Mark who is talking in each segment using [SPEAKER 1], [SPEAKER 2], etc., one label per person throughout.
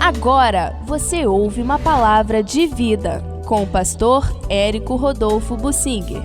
[SPEAKER 1] Agora você ouve uma palavra de vida com o pastor Érico Rodolfo Bussinger.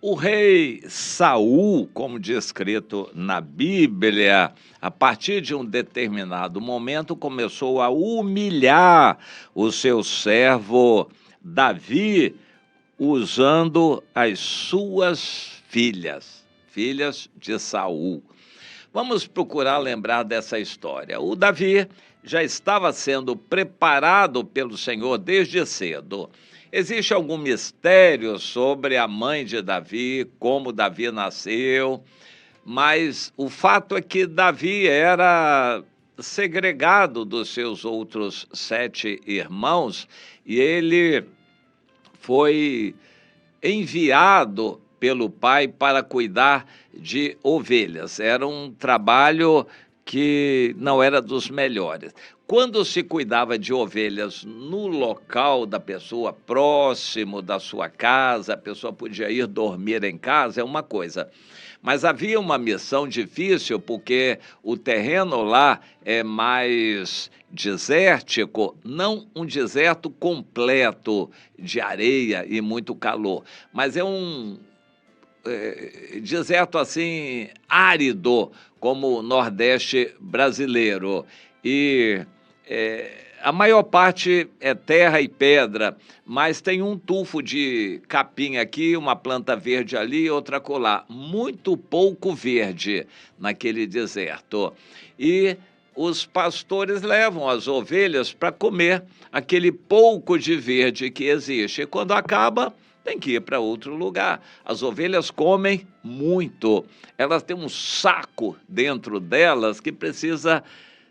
[SPEAKER 2] O rei Saul, como descrito na Bíblia, a partir de um determinado momento começou a humilhar o seu servo Davi, usando as suas filhas de Saul. Vamos procurar lembrar dessa história. O Davi já estava sendo preparado pelo Senhor desde cedo. Existe algum mistério sobre a mãe de Davi, como Davi nasceu, mas o fato é que Davi era segregado dos seus outros 7 irmãos e ele foi enviado pelo pai para cuidar de ovelhas. Era um trabalho que não era dos melhores. Quando se cuidava de ovelhas no local da pessoa, próximo da sua casa, a pessoa podia ir dormir em casa, é uma coisa. Mas havia uma missão difícil, porque o terreno lá é mais desértico, não um deserto completo de areia e muito calor, mas é um deserto assim árido, como o Nordeste brasileiro. E a maior parte é terra e pedra, mas tem um tufo de capim aqui, uma planta verde ali, outra acolá. Muito pouco verde naquele deserto. E os pastores levam as ovelhas para comer aquele pouco de verde que existe. E quando acaba, tem que ir para outro lugar. As ovelhas comem muito. Elas têm um saco dentro delas que precisa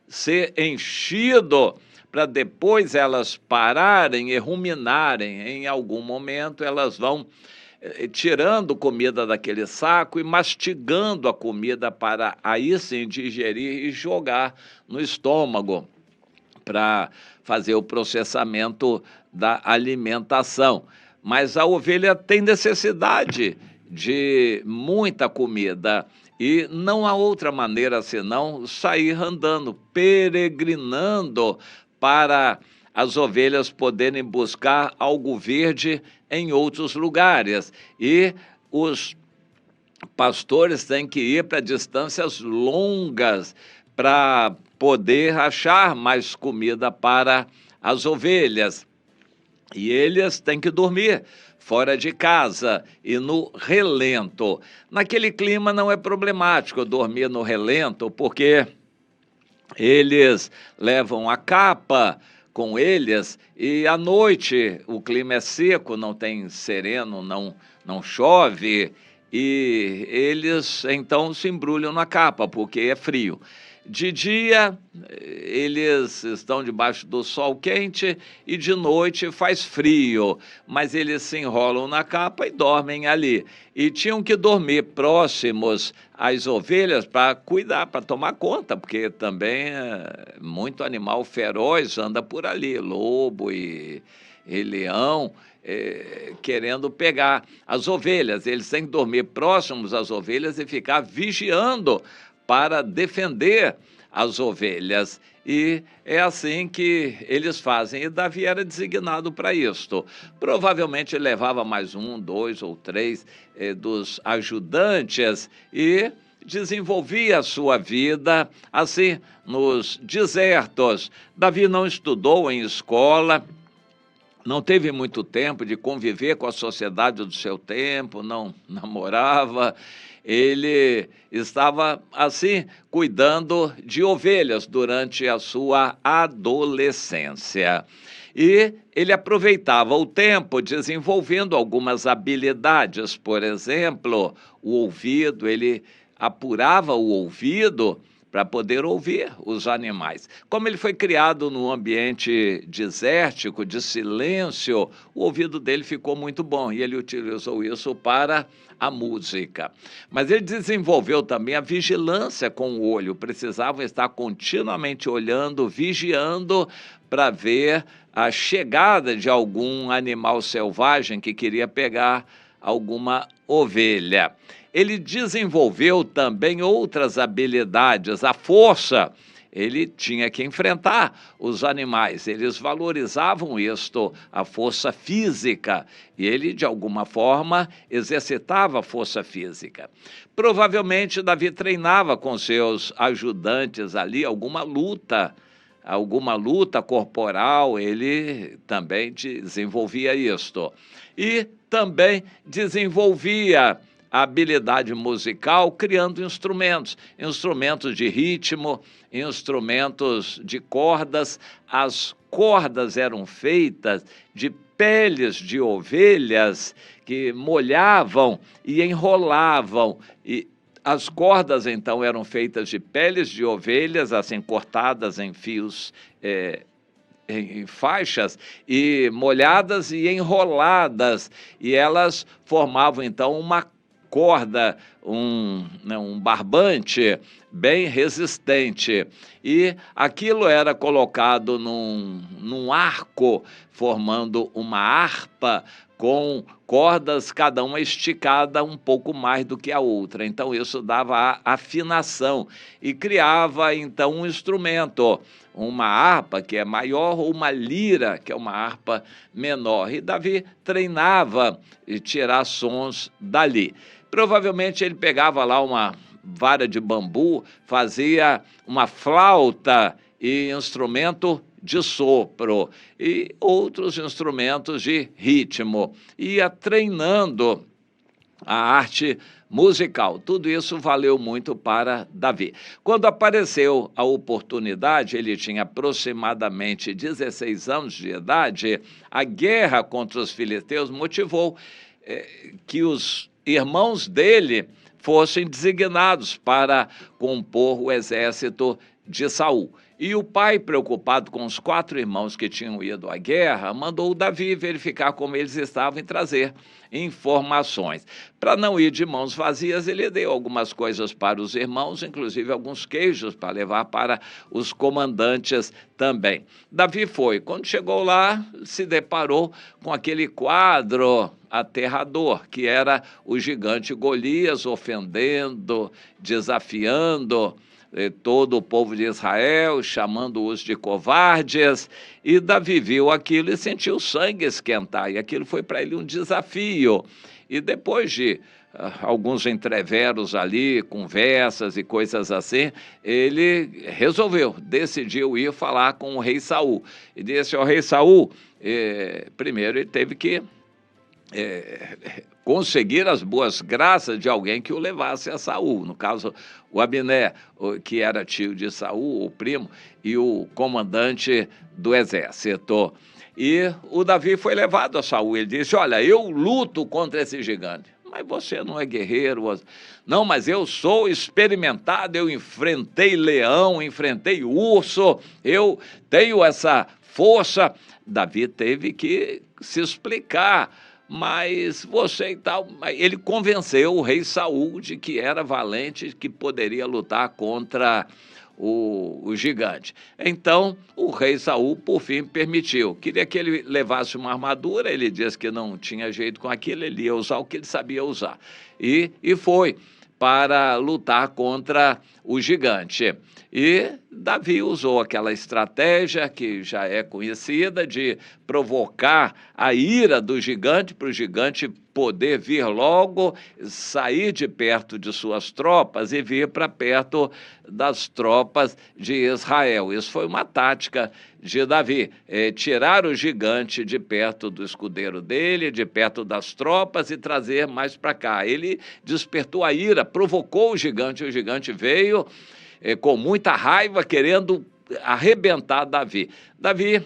[SPEAKER 2] ser enchido para depois elas pararem e ruminarem. Em algum momento elas vão tirando comida daquele saco e mastigando a comida para aí sim digerir e jogar no estômago para fazer o processamento da alimentação. Mas a ovelha tem necessidade de muita comida e não há outra maneira senão sair andando, peregrinando para as ovelhas poderem buscar algo verde em outros lugares. E os pastores têm que ir para distâncias longas para poder achar mais comida para as ovelhas. E eles têm que dormir fora de casa e no relento. Naquele clima não é problemático dormir no relento, porque eles levam a capa com eles e à noite o clima é seco, não tem sereno, não chove, e eles então se embrulham na capa, porque é frio. De dia, eles estão debaixo do sol quente e de noite faz frio, mas eles se enrolam na capa e dormem ali. E tinham que dormir próximos às ovelhas para cuidar, para tomar conta, porque também muito animal feroz anda por ali, lobo e leão, querendo pegar as ovelhas. Eles têm que dormir próximos às ovelhas e ficar vigiando para defender as ovelhas. E é assim que eles fazem. E Davi era designado para isto. Provavelmente ele levava mais 1, 2 ou 3 dos ajudantes e desenvolvia a sua vida assim nos desertos. Davi não estudou em escola, não teve muito tempo de conviver com a sociedade do seu tempo, não namorava. Ele estava, assim, cuidando de ovelhas durante a sua adolescência. E ele aproveitava o tempo desenvolvendo algumas habilidades. Por exemplo, o ouvido, ele apurava o ouvido para poder ouvir os animais. Como ele foi criado num ambiente desértico, de silêncio, o ouvido dele ficou muito bom e ele utilizou isso para a música. Mas ele desenvolveu também a vigilância com o olho, precisava estar continuamente olhando, vigiando para ver a chegada de algum animal selvagem que queria pegar alguma ovelha. Ele desenvolveu também outras habilidades, a força. Ele tinha que enfrentar os animais, eles valorizavam isto, a força física, e ele, de alguma forma, exercitava a força física. Provavelmente, Davi treinava com seus ajudantes ali alguma luta corporal, ele também desenvolvia isto. E também desenvolvia a habilidade musical criando instrumentos de ritmo, instrumentos de cordas. As cordas eram feitas de peles de ovelhas que molhavam e enrolavam, e as cordas, então, eram feitas de peles de ovelhas, assim, cortadas em fios, em faixas, e molhadas e enroladas, e elas formavam, então, uma corda, um barbante bem resistente. E aquilo era colocado num arco, formando uma harpa, com cordas, cada uma esticada um pouco mais do que a outra. Então, isso dava a afinação e criava, então, um instrumento, uma harpa, que é maior, ou uma lira, que é uma harpa menor. E Davi treinava e tirar sons dali. Provavelmente ele pegava lá uma vara de bambu, fazia uma flauta e instrumento de sopro e outros instrumentos de ritmo. Ia treinando a arte musical. Tudo isso valeu muito para Davi. Quando apareceu a oportunidade, ele tinha aproximadamente 16 anos de idade, a guerra contra os filisteus motivou que os irmãos dele fossem designados para compor o exército de Saul. E o pai, preocupado com os 4 irmãos que tinham ido à guerra, mandou o Davi verificar como eles estavam e trazer informações. Para não ir de mãos vazias, ele deu algumas coisas para os irmãos, inclusive alguns queijos para levar para os comandantes também. Davi foi. Quando chegou lá, se deparou com aquele quadro aterrador, que era o gigante Golias ofendendo, desafiando todo o povo de Israel, chamando-os de covardes, e Davi viu aquilo e sentiu o sangue esquentar, e aquilo foi para ele um desafio. E depois de alguns entreveros ali, conversas e coisas assim, ele decidiu ir falar com o rei Saul. E disse ao rei Saul, primeiro ele teve que conseguir as boas graças de alguém que o levasse a Saul, no caso o Abner, que era tio de Saul, o primo, e o comandante do exército. E o Davi foi levado a Saul. Ele disse: olha, eu luto contra esse gigante. Mas você não é guerreiro. Não, mas eu sou experimentado, eu enfrentei leão, enfrentei urso, eu tenho essa força. Davi teve que se explicar. Mas você e tal, ele convenceu o rei Saul de que era valente, que poderia lutar contra o gigante. Então, o rei Saul, por fim, permitiu. Queria que ele levasse uma armadura, ele disse que não tinha jeito com aquilo, ele ia usar o que ele sabia usar. E foi para lutar contra o gigante. E Davi usou aquela estratégia que já é conhecida de provocar a ira do gigante, para o gigante poder vir logo, sair de perto de suas tropas e vir para perto das tropas de Israel. Isso foi uma tática de Davi, tirar o gigante de perto do escudeiro dele, de perto das tropas e trazer mais para cá. Ele despertou a ira, provocou o gigante veio com muita raiva, querendo arrebentar Davi. Davi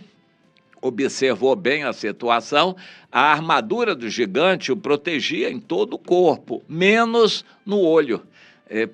[SPEAKER 2] observou bem a situação, a armadura do gigante o protegia em todo o corpo, menos no olho,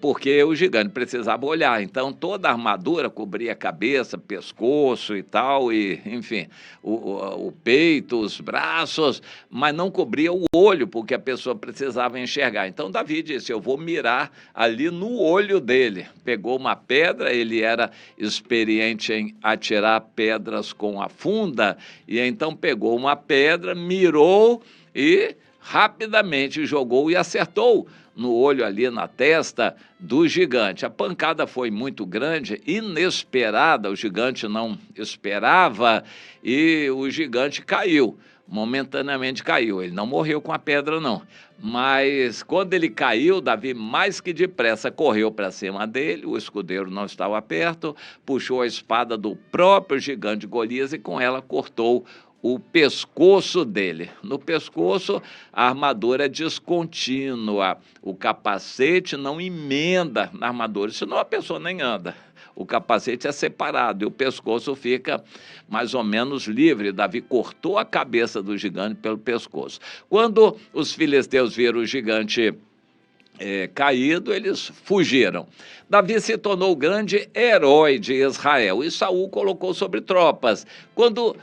[SPEAKER 2] porque o gigante precisava olhar. Então, toda a armadura cobria a cabeça, pescoço e tal, e, enfim, o peito, os braços, mas não cobria o olho, porque a pessoa precisava enxergar. Então, Davi disse: eu vou mirar ali no olho dele. Pegou uma pedra, ele era experiente em atirar pedras com a funda, e então pegou uma pedra, mirou e rapidamente jogou e acertou no olho ali, na testa do gigante. A pancada foi muito grande, inesperada, o gigante não esperava e o gigante caiu. Momentaneamente caiu, ele não morreu com a pedra não, mas quando ele caiu, Davi mais que depressa correu para cima dele, o escudeiro não estava perto, puxou a espada do próprio gigante Golias e com ela cortou o pescoço dele. No pescoço, a armadura é descontínua, o capacete não emenda na armadura, senão a pessoa nem anda. O capacete é separado e o pescoço fica mais ou menos livre. Davi cortou a cabeça do gigante pelo pescoço. Quando os filisteus viram o gigante caído, eles fugiram. Davi se tornou o grande herói de Israel e Saul colocou sobre tropas. Quando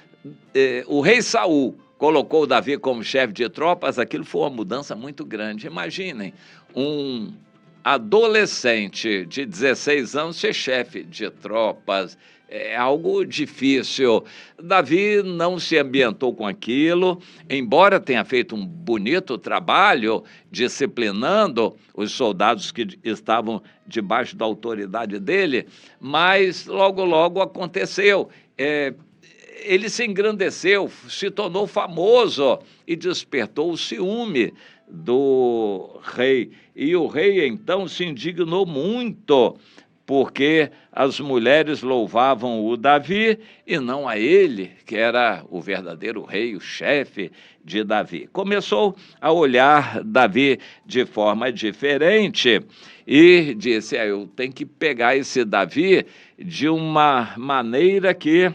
[SPEAKER 2] o rei Saul colocou Davi como chefe de tropas, aquilo foi uma mudança muito grande. Imaginem, um adolescente de 16 anos ser chefe de tropas, é algo difícil. Davi não se ambientou com aquilo, embora tenha feito um bonito trabalho disciplinando os soldados que estavam debaixo da autoridade dele, mas logo aconteceu. Ele se engrandeceu, se tornou famoso e despertou o ciúme do rei. E o rei, então, se indignou muito, porque as mulheres louvavam o Davi e não a ele, que era o verdadeiro rei, o chefe de Davi. Começou a olhar Davi de forma diferente e disse, eu tenho que pegar esse Davi de uma maneira que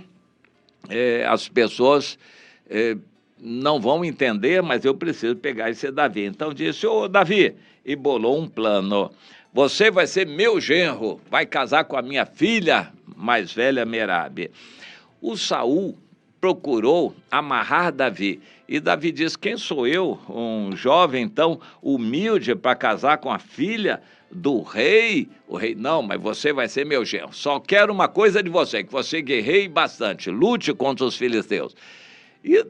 [SPEAKER 2] as pessoas não vão entender, mas eu preciso pegar esse Davi. Então disse, Davi, e bolou um plano. Você vai ser meu genro, vai casar com a minha filha mais velha, Merabe. O Saul procurou amarrar Davi. E Davi disse, quem sou eu, um jovem tão humilde para casar com a filha do rei? O rei, não, mas você vai ser meu genro. Só quero uma coisa de você, que você guerreie bastante, lute contra os filisteus. E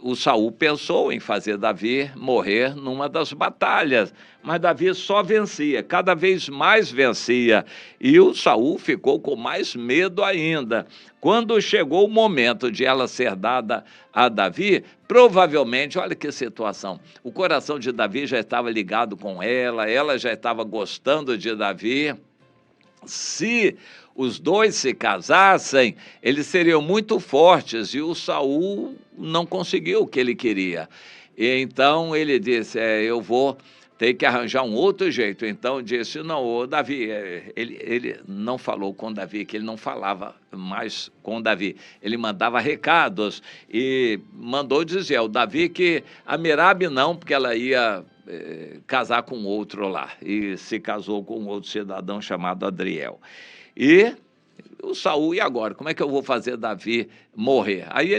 [SPEAKER 2] o Saul pensou em fazer Davi morrer numa das batalhas, mas Davi só vencia, cada vez mais vencia, e o Saul ficou com mais medo ainda. Quando chegou o momento de ela ser dada a Davi, provavelmente, olha que situação, o coração de Davi já estava ligado com ela já estava gostando de Davi. Se os dois se casassem, eles seriam muito fortes, e o Saul não conseguiu o que ele queria. E então ele disse, eu vou ter que arranjar um outro jeito. Então disse, não, Davi, ele não falou com Davi, que ele não falava mais com Davi. Ele mandava recados e mandou dizer ao Davi que a Merabe não, porque ela ia casar com outro lá. E se casou com outro cidadão chamado Adriel. E o Saul, e agora? Como é que eu vou fazer Davi morrer? Aí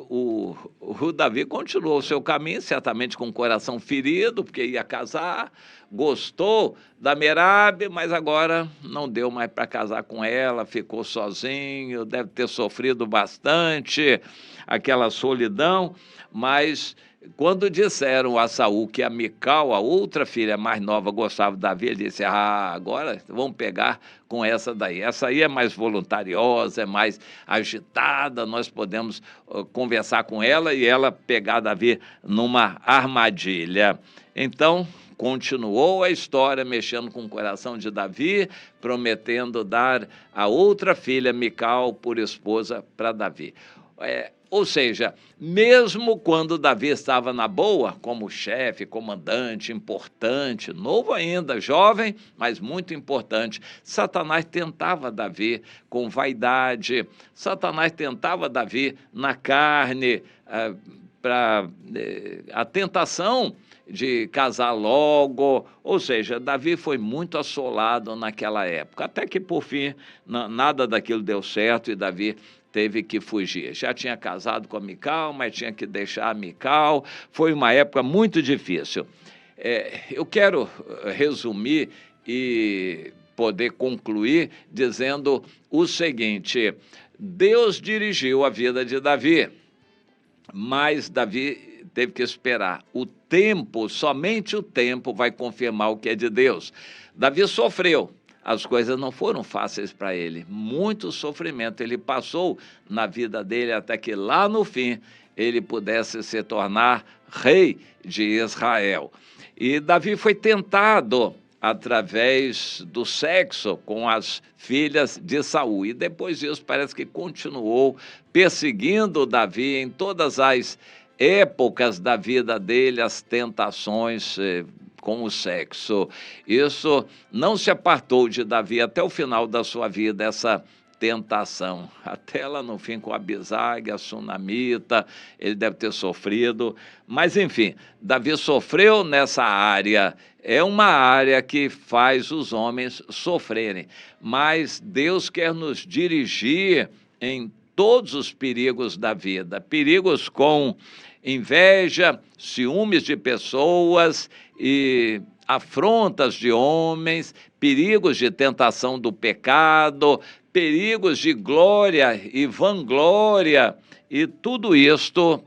[SPEAKER 2] o Davi continuou o seu caminho, certamente com o coração ferido, porque ia casar, gostou da Merabe, mas agora não deu mais para casar com ela, ficou sozinho, deve ter sofrido bastante aquela solidão, mas quando disseram a Saul que a Mical, a outra filha mais nova, gostava de Davi, ele disse, agora vamos pegar com essa daí. Essa aí é mais voluntariosa, é mais agitada, nós podemos conversar com ela e ela pegar Davi numa armadilha. Então, continuou a história, mexendo com o coração de Davi, prometendo dar a outra filha, Mical, por esposa para Davi. Ou seja, mesmo quando Davi estava na boa, como chefe, comandante, importante, novo ainda, jovem, mas muito importante, Satanás tentava Davi com vaidade, Satanás tentava Davi na carne, para a tentação de casar logo, ou seja, Davi foi muito assolado naquela época, até que por fim nada daquilo deu certo e Davi teve que fugir. Já tinha casado com a Mical, mas tinha que deixar a Mical. Foi uma época muito difícil. Eu quero resumir e poder concluir dizendo o seguinte: Deus dirigiu a vida de Davi, mas Davi teve que esperar. O tempo, somente o tempo vai confirmar o que é de Deus. Davi sofreu. As coisas não foram fáceis para ele. Muito sofrimento ele passou na vida dele até que lá no fim ele pudesse se tornar rei de Israel. E Davi foi tentado através do sexo com as filhas de Saul. E depois disso parece que continuou perseguindo Davi em todas as épocas da vida dele, as tentações com o sexo. Isso não se apartou de Davi até o final da sua vida, essa tentação. Até lá no fim com a Abisag, a Sunamita, ele deve ter sofrido. Mas, enfim, Davi sofreu nessa área. É uma área que faz os homens sofrerem. Mas Deus quer nos dirigir em todos os perigos da vida. Perigos com inveja, ciúmes de pessoas e afrontas de homens, perigos de tentação do pecado, perigos de glória e vanglória, e tudo isto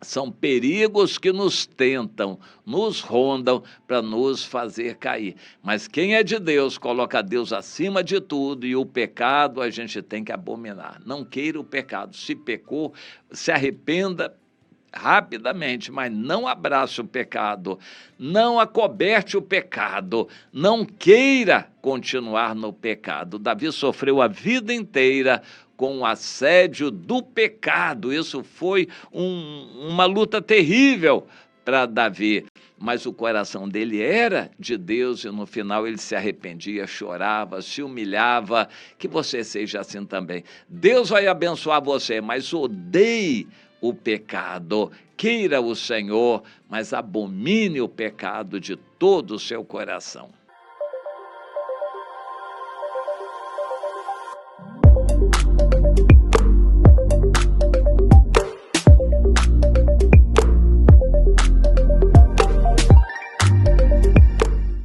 [SPEAKER 2] são perigos que nos tentam, nos rondam para nos fazer cair. Mas quem é de Deus, coloca Deus acima de tudo, e o pecado a gente tem que abominar. Não queira o pecado. Se pecou, se arrependa rapidamente, mas não abrace o pecado, não acoberte o pecado, não queira continuar no pecado. Davi sofreu a vida inteira com o assédio do pecado. Isso foi uma luta terrível para Davi, mas o coração dele era de Deus e no final ele se arrependia, chorava, se humilhava. Que você seja assim também. Deus vai abençoar você, mas odeie o pecado, queira o Senhor, mas abomine o pecado de todo o seu coração.